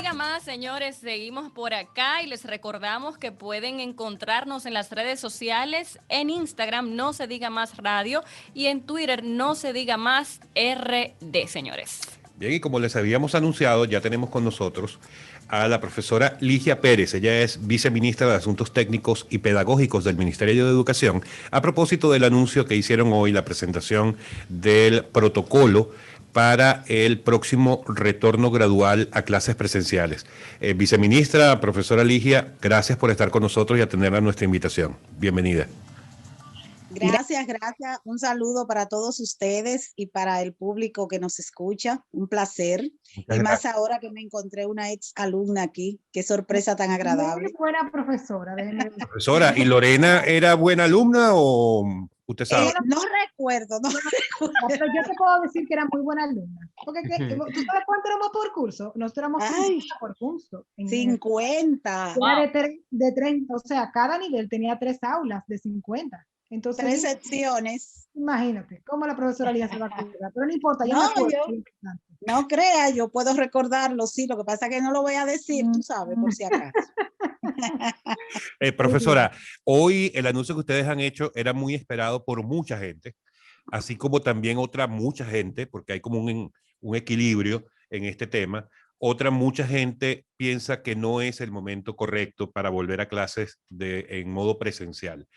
diga más, señores, seguimos por acá y les recordamos que pueden encontrarnos en las redes sociales, en Instagram, No Se Diga Más Radio, y en Twitter, No Se Diga Más RD, señores. Bien, y como les habíamos anunciado, ya tenemos con nosotros a la profesora Ligia Pérez. Ella es viceministra de Asuntos Técnicos y Pedagógicos del Ministerio de Educación, a propósito del anuncio que hicieron hoy, la presentación del protocolo para el próximo retorno gradual a clases presenciales. Viceministra, profesora Ligia, gracias por estar con nosotros y atender a nuestra invitación. Bienvenida. Gracias. Un saludo para todos ustedes y para el público que nos escucha. Un placer. Y más ahora que me encontré una ex alumna aquí. Qué sorpresa tan agradable. Muy buena profesora. Profesora, ¿y Lorena era buena alumna o usted sabe? No recuerdo. Pero yo te puedo decir que era muy buena alumna. Porque ¿tú sabes cuánto éramos por curso? Nosotros éramos 50 por curso. 50. De 30, o sea, cada nivel tenía 3 aulas de 50. Entonces, 3 secciones. Imagínate, cómo la profesora Lía se va a acordar. Pero no importa, no crea, yo puedo recordarlo, sí, lo que pasa es que no lo voy a decir, tú sabes, por si acaso. Profesora, hoy el anuncio que ustedes han hecho era muy esperado por mucha gente, así como también otra mucha gente, porque hay como un equilibrio en este tema. Mucha gente piensa que no es el momento correcto para volver a clases en modo presencial.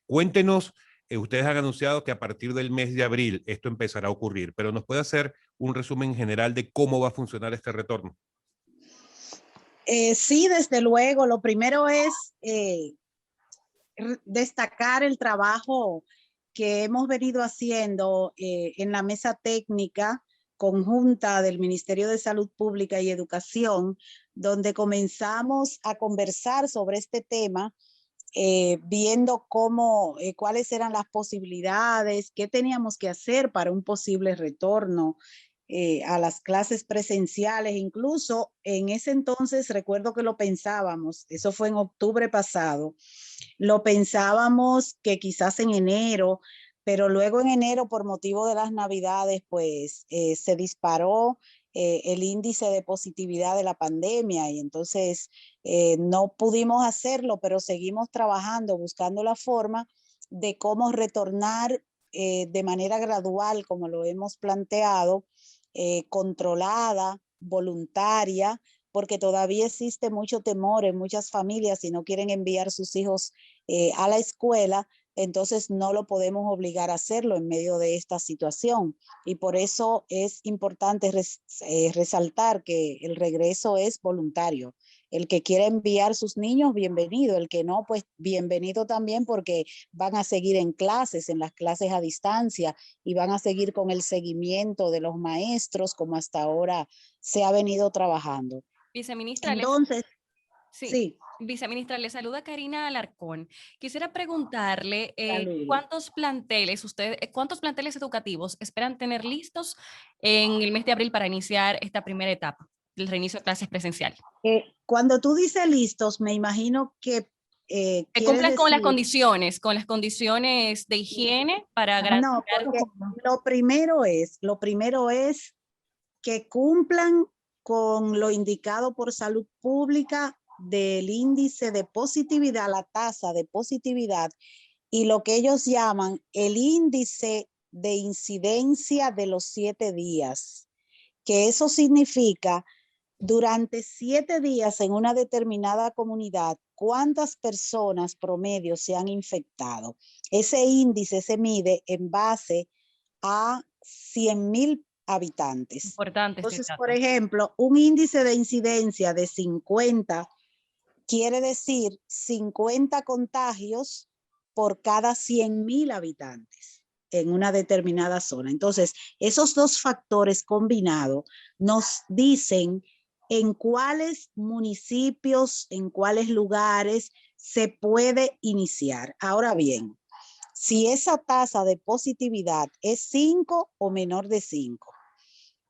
Cuéntenos, ustedes han anunciado que a partir del mes de abril esto empezará a ocurrir, pero ¿nos puede hacer un resumen general de cómo va a funcionar este retorno? Sí, desde luego. Lo primero es destacar el trabajo que hemos venido haciendo en la mesa técnica conjunta del Ministerio de Salud Pública y Educación, donde comenzamos a conversar sobre este tema, viendo cuáles eran las posibilidades, qué teníamos que hacer para un posible retorno a las clases presenciales. Incluso en ese entonces recuerdo que lo pensábamos, eso fue en octubre pasado, lo pensábamos que quizás en enero, pero luego en enero por motivo de las navidades pues se disparó el índice de positividad de la pandemia y entonces no pudimos hacerlo, pero seguimos trabajando, buscando la forma de cómo retornar de manera gradual, como lo hemos planteado, controlada, voluntaria, porque todavía existe mucho temor en muchas familias y no quieren enviar sus hijos a la escuela, entonces no lo podemos obligar a hacerlo en medio de esta situación. Y por eso es importante resaltar que el regreso es voluntario. El que quiera enviar sus niños, bienvenido. El que no, pues bienvenido también, porque van a seguir en las clases a distancia, y van a seguir con el seguimiento de los maestros como hasta ahora se ha venido trabajando. Viceministra, entonces, sí. Viceministra, le saluda Karina Alarcón. Quisiera preguntarle cuántos planteles educativos esperan tener listos en el mes de abril para iniciar esta primera etapa del reinicio de clases presenciales. Cuando tú dices listos, me imagino que cumplan con las condiciones de higiene para garantizar. No, porque lo primero es que cumplan con lo indicado por Salud Pública del índice de positividad, la tasa de positividad y lo que ellos llaman el índice de incidencia de los 7 días, que eso significa durante 7 días en una determinada comunidad, ¿cuántas personas promedio se han infectado? Ese índice se mide en base a 100,000 habitantes. Importante. Entonces, por ejemplo, un índice de incidencia de 50 quiere decir 50 contagios por cada 100,000 habitantes en una determinada zona. Entonces, esos dos factores combinados nos dicen en cuáles municipios, en cuáles lugares se puede iniciar. Ahora bien, si esa tasa de positividad es 5 o menor de 5,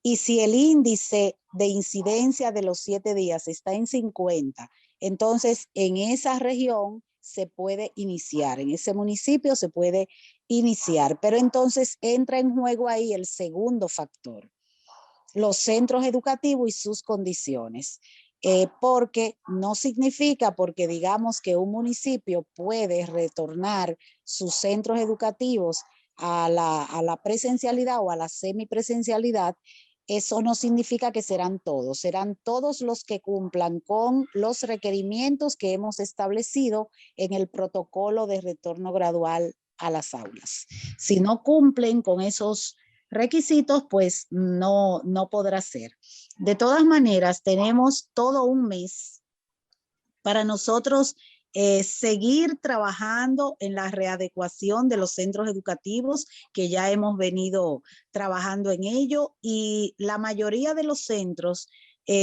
y si el índice de incidencia de los 7 días está en 50, entonces en esa región se puede iniciar, en ese municipio se puede iniciar, pero entonces entra en juego ahí el segundo factor, los centros educativos y sus condiciones. porque no significa, porque digamos que un municipio puede retornar sus centros educativos a la presencialidad o a la semipresencialidad, eso no significa que serán todos los que cumplan con los requerimientos que hemos establecido en el protocolo de retorno gradual a las aulas. Si no cumplen con esos requisitos, pues no podrá ser. De todas maneras, tenemos todo un mes para nosotros seguir trabajando en la readecuación de los centros educativos, que ya hemos venido trabajando en ello, y la mayoría de los centros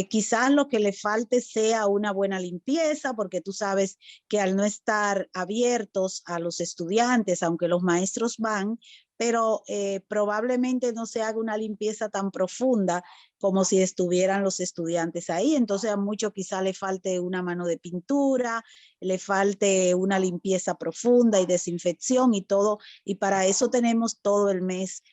quizás lo que le falte sea una buena limpieza, porque tú sabes que al no estar abiertos a los estudiantes, aunque los maestros van, pero probablemente no se haga una limpieza tan profunda como si estuvieran los estudiantes ahí. Entonces a muchos quizá le falte una mano de pintura, le falte una limpieza profunda y desinfección y todo, y para eso tenemos todo el mes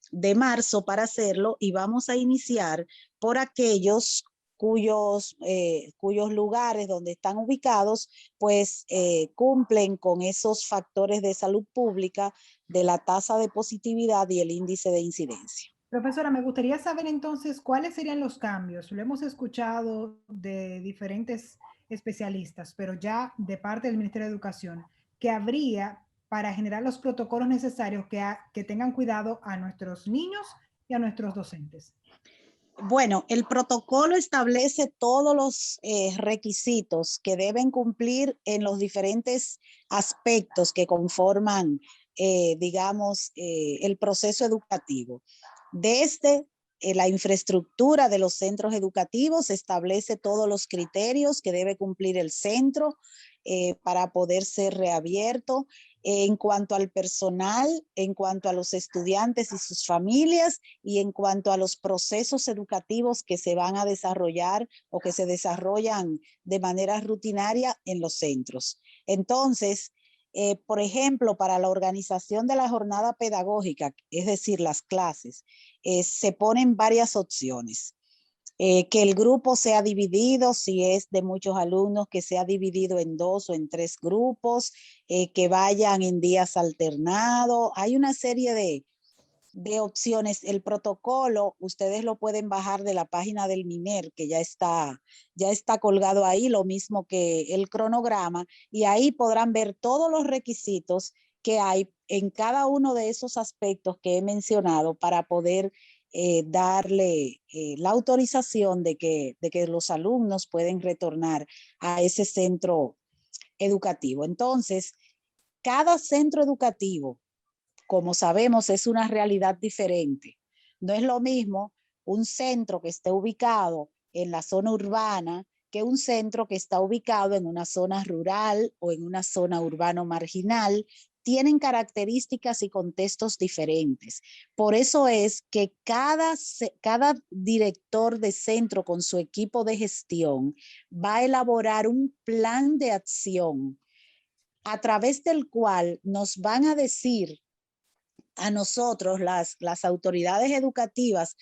de marzo para hacerlo, y vamos a iniciar por aquellos cuyos lugares donde están ubicados pues cumplen con esos factores de salud pública de la tasa de positividad y el índice de incidencia. Profesora, me gustaría saber entonces cuáles serían los cambios. Lo hemos escuchado de diferentes especialistas, pero ya de parte del Ministerio de Educación, que habría para generar los protocolos necesarios que tengan cuidado a nuestros niños y a nuestros docentes. Bueno, el protocolo establece todos los requisitos que deben cumplir en los diferentes aspectos que conforman, digamos, el proceso educativo. Desde la infraestructura de los centros educativos establece todos los criterios que debe cumplir el centro para poder ser reabierto. En cuanto al personal, en cuanto a los estudiantes y sus familias, y en cuanto a los procesos educativos que se van a desarrollar o que se desarrollan de manera rutinaria en los centros. Entonces, por ejemplo, para la organización de la jornada pedagógica, es decir, las clases, se ponen varias opciones. Que el grupo sea dividido, si es de muchos alumnos, que sea dividido en 2 o en 3 grupos, que vayan en días alternados. Hay una serie de opciones. El protocolo, ustedes lo pueden bajar de la página del MINER, que ya está colgado ahí, lo mismo que el cronograma, y ahí podrán ver todos los requisitos que hay en cada uno de esos aspectos que he mencionado para poder darle la autorización de que los alumnos pueden retornar a ese centro educativo. Entonces, cada centro educativo, como sabemos, es una realidad diferente. No es lo mismo un centro que esté ubicado en la zona urbana que un centro que está ubicado en una zona rural o en una zona urbano marginal. Tienen características y contextos diferentes. Por eso es que cada director de centro con su equipo de gestión va a elaborar un plan de acción a través del cual nos van a decir a nosotros, las autoridades educativas,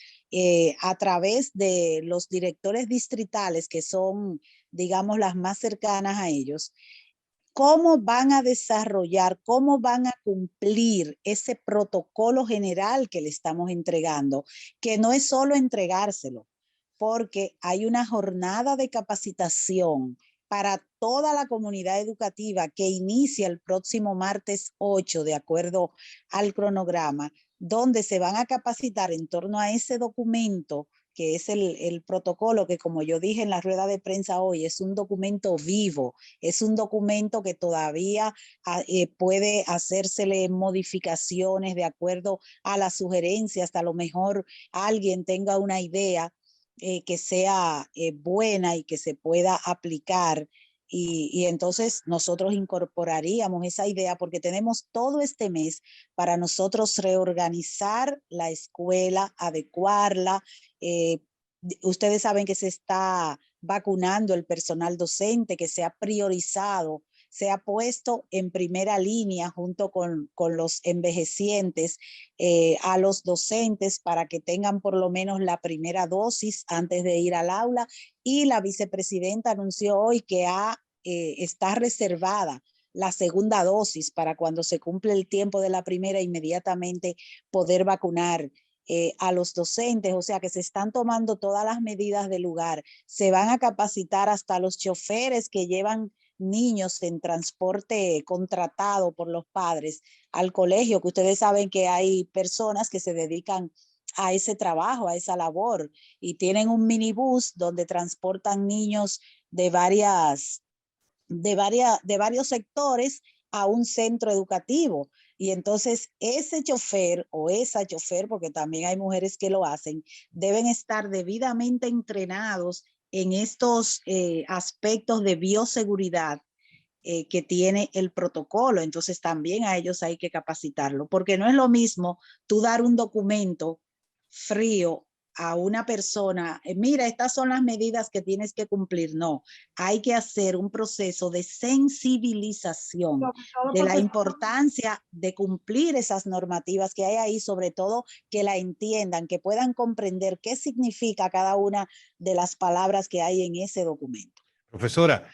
a través de los directores distritales, que son, digamos, las más cercanas a ellos, cómo van a desarrollar, cómo van a cumplir ese protocolo general que le estamos entregando, que no es solo entregárselo, porque hay una jornada de capacitación para toda la comunidad educativa que inicia el próximo martes 8, de acuerdo al cronograma, donde se van a capacitar en torno a ese documento que es el protocolo, que como yo dije en la rueda de prensa hoy, es un documento vivo, es un documento que todavía puede hacérsele modificaciones de acuerdo a las sugerencias, hasta a lo mejor alguien tenga una idea que sea buena y que se pueda aplicar. Y entonces nosotros incorporaríamos esa idea, porque tenemos todo este mes para nosotros reorganizar la escuela, adecuarla. Ustedes saben que se está vacunando el personal docente, que se ha priorizado se ha puesto en primera línea junto con los envejecientes a los docentes para que tengan por lo menos la primera dosis antes de ir al aula, y la vicepresidenta anunció hoy que está reservada la segunda dosis para cuando se cumple el tiempo de la primera inmediatamente poder vacunar a los docentes. O sea que se están tomando todas las medidas del lugar. Se van a capacitar hasta los choferes que llevan niños en transporte contratado por los padres al colegio, que ustedes saben que hay personas que se dedican a ese trabajo, a esa labor, y tienen un minibús donde transportan niños de varios sectores a un centro educativo. Y entonces ese chofer o esa chofer, porque también hay mujeres que lo hacen, deben estar debidamente entrenados en estos aspectos de bioseguridad que tiene el protocolo. Entonces también a ellos hay que capacitarlo, porque no es lo mismo tú dar un documento frío a una persona, mira, estas son las medidas que tienes que cumplir. No, hay que hacer un proceso de sensibilización de la importancia de cumplir esas normativas que hay ahí, sobre todo que la entiendan, que puedan comprender qué significa cada una de las palabras que hay en ese documento. Profesora,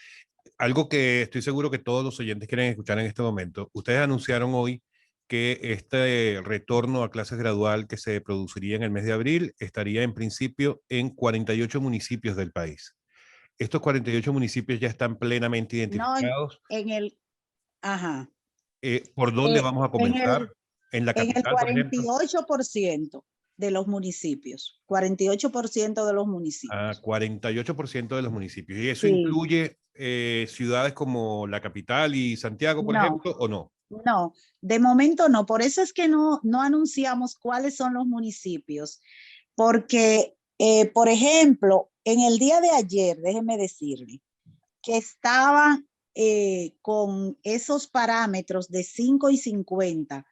algo que estoy seguro que todos los oyentes quieren escuchar en este momento. Ustedes anunciaron hoy que este retorno a clases gradual que se produciría en el mes de abril estaría en principio en 48 municipios del país. Estos 48 municipios ya están plenamente identificados. No, en el, ajá. ¿Por dónde vamos a comenzar? ¿En la En el capital, por ejemplo? 48% de los municipios. 48% de los municipios. Ah, 48% de los municipios. ¿Y eso Sí. incluye ciudades como la capital y Santiago, por ejemplo, o no? No, de momento no. Por eso es que no anunciamos cuáles son los municipios. Porque, por ejemplo, en el día de ayer, déjeme decirle, que estaban con esos parámetros de 5 y 50,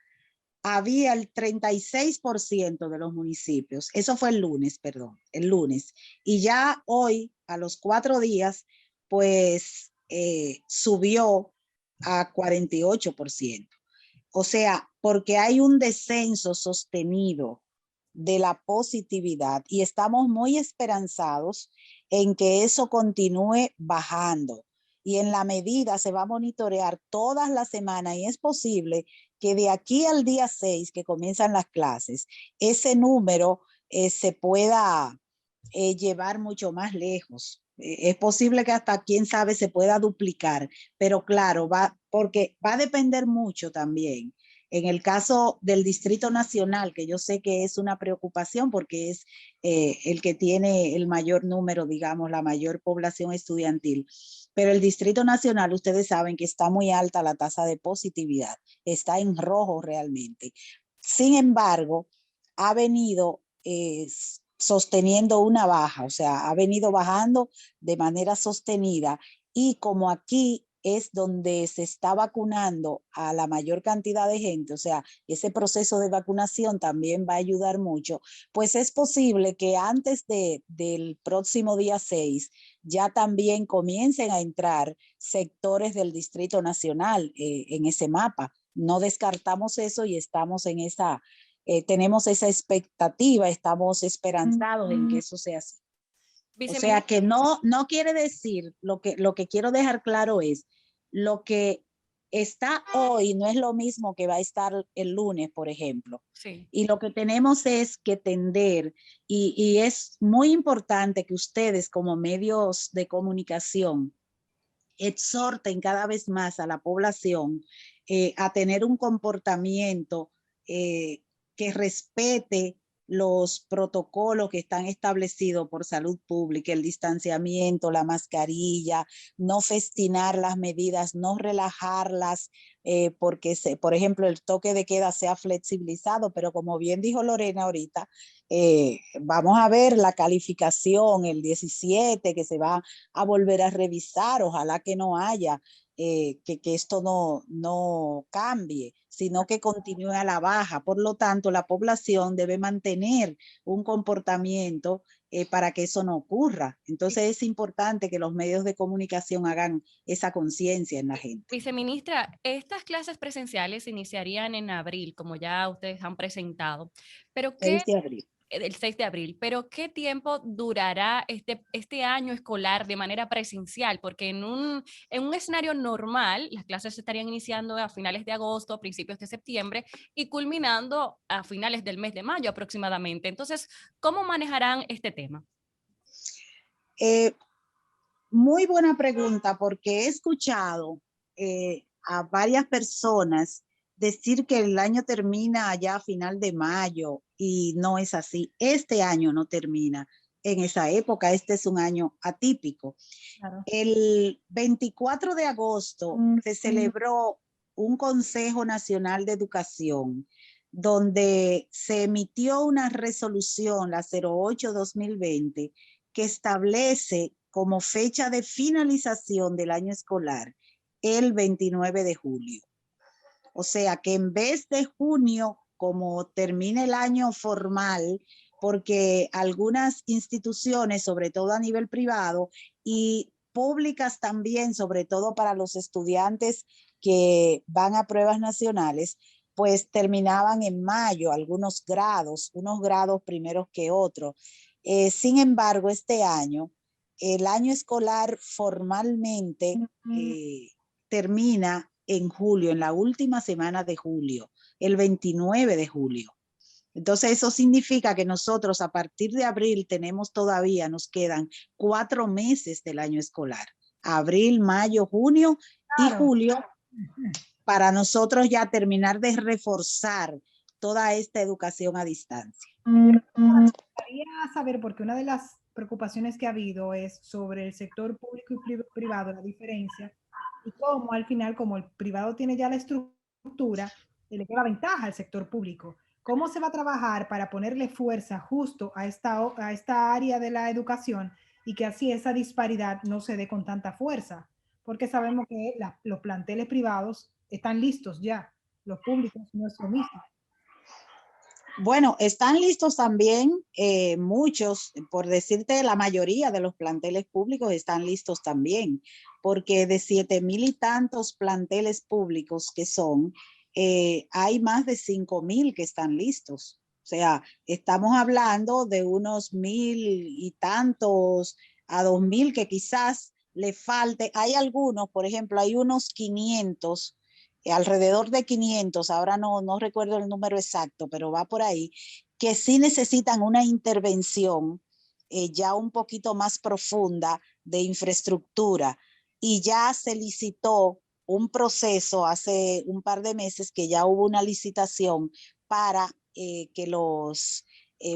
había el 36% de los municipios. Eso fue el lunes, perdón, el lunes. Y ya hoy, a los 4 días, pues subió a 48%. O sea, porque hay un descenso sostenido de la positividad y estamos muy esperanzados en que eso continúe bajando. Y en la medida se va a monitorear todas las semanas, y es posible que de aquí al día 6 que comienzan las clases, ese número se pueda llevar mucho más lejos. Es posible que hasta, quién sabe, se pueda duplicar, pero claro, porque va a depender mucho también. En el caso del Distrito Nacional, que yo sé que es una preocupación porque es el que tiene el mayor número, digamos, la mayor población estudiantil, pero el Distrito Nacional, ustedes saben que está muy alta la tasa de positividad, está en rojo realmente. Sin embargo, ha venido sosteniendo una baja, o sea, ha venido bajando de manera sostenida, y como aquí es donde se está vacunando a la mayor cantidad de gente, o sea, ese proceso de vacunación también va a ayudar mucho, pues es posible que antes del próximo día 6 ya también comiencen a entrar sectores del Distrito Nacional en ese mapa. No descartamos eso y estamos en esa, tenemos esa expectativa, estamos esperanzados en que eso sea así. O sea que no quiere decir, lo que quiero dejar claro es, lo que está hoy no es lo mismo que va a estar el lunes, por ejemplo. Sí. Y lo que tenemos es que tender, y es muy importante que ustedes como medios de comunicación exhorten cada vez más a la población a tener un comportamiento que respete los protocolos que están establecidos por salud pública, el distanciamiento, la mascarilla, no festinar las medidas, no relajarlas, porque, por ejemplo, el toque de queda se ha flexibilizado, pero como bien dijo Lorena ahorita, vamos a ver la calificación el 17 que se va a volver a revisar, ojalá que no haya que esto no cambie, sino que continúe a la baja. Por lo tanto, la población debe mantener un comportamiento para que eso no ocurra. Entonces es importante que los medios de comunicación hagan esa conciencia en la gente. Viceministra, estas clases presenciales iniciarían en abril, como ya ustedes han presentado, pero ¿qué? 6 de abril. El 6 de abril, pero ¿qué tiempo durará este año escolar de manera presencial? Porque en un escenario normal, las clases estarían iniciando a finales de agosto, a principios de septiembre y culminando a finales del mes de mayo aproximadamente. Entonces, ¿cómo manejarán este tema? Muy buena pregunta, porque he escuchado a varias personas decir que el año termina allá a final de mayo y no es así. Este año no termina en esa época, este es un año atípico. Claro. El 24 de agosto se celebró un Consejo Nacional de Educación donde se emitió una resolución, la 08-2020, que establece como fecha de finalización del año escolar el 29 de julio. O sea que en vez de junio, como termina el año formal, porque algunas instituciones, sobre todo a nivel privado y públicas también, sobre todo para los estudiantes que van a pruebas nacionales, pues terminaban en mayo algunos grados, unos grados primeros que otros. Sin embargo, este año, el año escolar formalmente termina en julio, en la última semana de julio, el 29 de julio. Entonces eso significa que nosotros a partir de abril nos quedan 4 meses del año escolar. Abril, mayo, junio y julio, para nosotros ya terminar de reforzar toda esta educación a distancia. Quería saber, porque una de las preocupaciones que ha habido es sobre el sector público y privado, la diferencia, y cómo al final, como el privado tiene ya la estructura, le lleva ventaja al sector público. ¿Cómo se va a trabajar para ponerle fuerza justo a esta área de la educación y que así esa disparidad no se dé con tanta fuerza? Porque sabemos que los planteles privados están listos ya, los públicos no es lo mismo. Bueno, están listos también muchos, por decirte, la mayoría de los planteles públicos están listos también, porque de 7,000 y tantos planteles públicos que son, hay más de 5,000 que están listos. O sea, estamos hablando de unos 1,000 y tantos a 2,000 que quizás le falte. Hay algunos, por ejemplo, hay unos 500, alrededor de 500, ahora no recuerdo el número exacto, pero va por ahí, que sí necesitan una intervención ya un poquito más profunda de infraestructura, y ya se licitó un proceso hace un par de meses que ya hubo una licitación para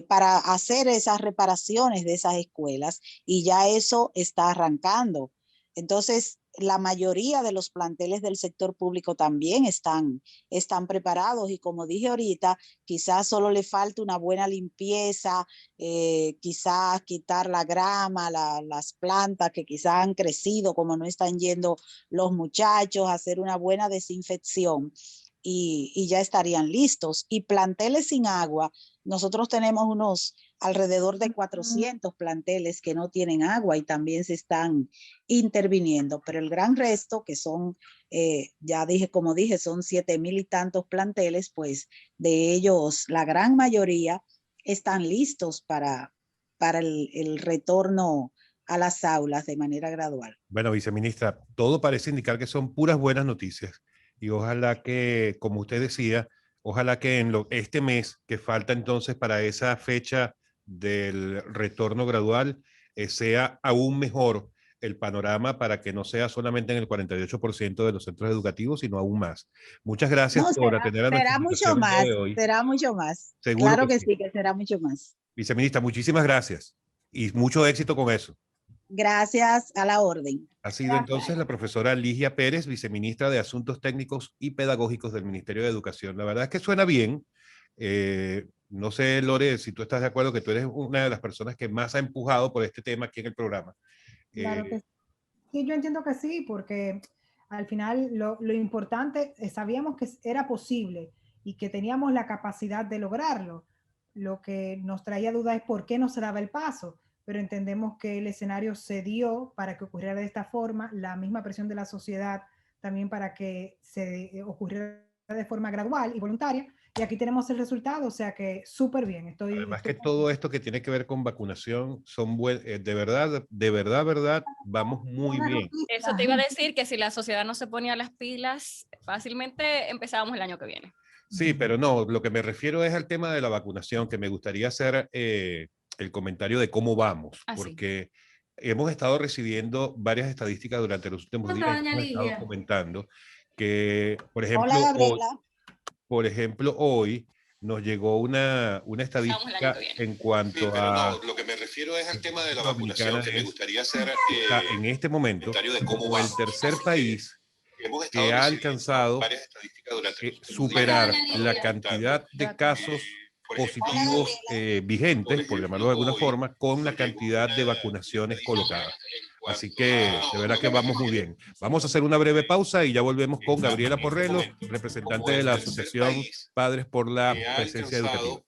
para hacer esas reparaciones de esas escuelas, y ya eso está arrancando. Entonces, la mayoría de los planteles del sector público también están preparados, y como dije ahorita, quizás solo le falta una buena limpieza, quizás quitar la grama, las plantas que quizás han crecido como no están yendo los muchachos, hacer una buena desinfección y ya estarían listos. Y planteles sin agua, nosotros tenemos unos alrededor de 400 planteles que no tienen agua y también se están interviniendo, pero el gran resto, que son, ya dije, como dije, son 7,000 y tantos planteles, pues de ellos la gran mayoría están listos para el retorno a las aulas de manera gradual. Bueno, viceministra, todo parece indicar que son puras buenas noticias, y ojalá que, como usted decía, ojalá que en este mes que falta entonces para esa fecha del retorno gradual sea aún mejor el panorama, para que no sea solamente en el 48% de los centros educativos, sino aún más. Muchas gracias por atender a nuestra invitación el día de hoy. Será mucho más. Seguro claro que sí, que será mucho más. Viceministra, muchísimas gracias y mucho éxito con eso. Gracias, a la orden. Ha sido entonces la profesora Ligia Pérez, viceministra de Asuntos Técnicos y Pedagógicos del Ministerio de Educación. La verdad es que suena bien. No sé, Lore, si tú estás de acuerdo, que tú eres una de las personas que más ha empujado por este tema aquí en el programa. Claro que sí, yo entiendo que sí, porque al final lo importante, sabíamos que era posible y que teníamos la capacidad de lograrlo. Lo que nos traía duda es por qué no se daba el paso, pero entendemos que el escenario se dio para que ocurriera de esta forma, la misma presión de la sociedad también para que se ocurriera de forma gradual y voluntaria, y aquí tenemos el resultado, o sea que súper bien. Además que todo esto que tiene que ver con vacunación son de verdad, vamos muy bien. Eso te iba a decir, que si la sociedad no se ponía las pilas, fácilmente empezábamos el año que viene. Sí, pero no, lo que me refiero es al tema de la vacunación, que me gustaría hacer el comentario de cómo vamos, porque hemos estado recibiendo varias estadísticas durante los últimos días, hemos estado comentando que, por ejemplo, hoy nos llegó una estadística en cuanto a... lo que me refiero es al tema de la vacunación, que me gustaría hacer en este momento como el tercer país que ha alcanzado superar la cantidad de casos positivos vigentes, por llamarlo de alguna forma, con la cantidad de vacunaciones colocadas. Así que de verdad que vamos muy bien. Vamos a hacer una breve pausa y ya volvemos con Gabriela Porrelo, representante de la Asociación Padres por la Presencia Educativa.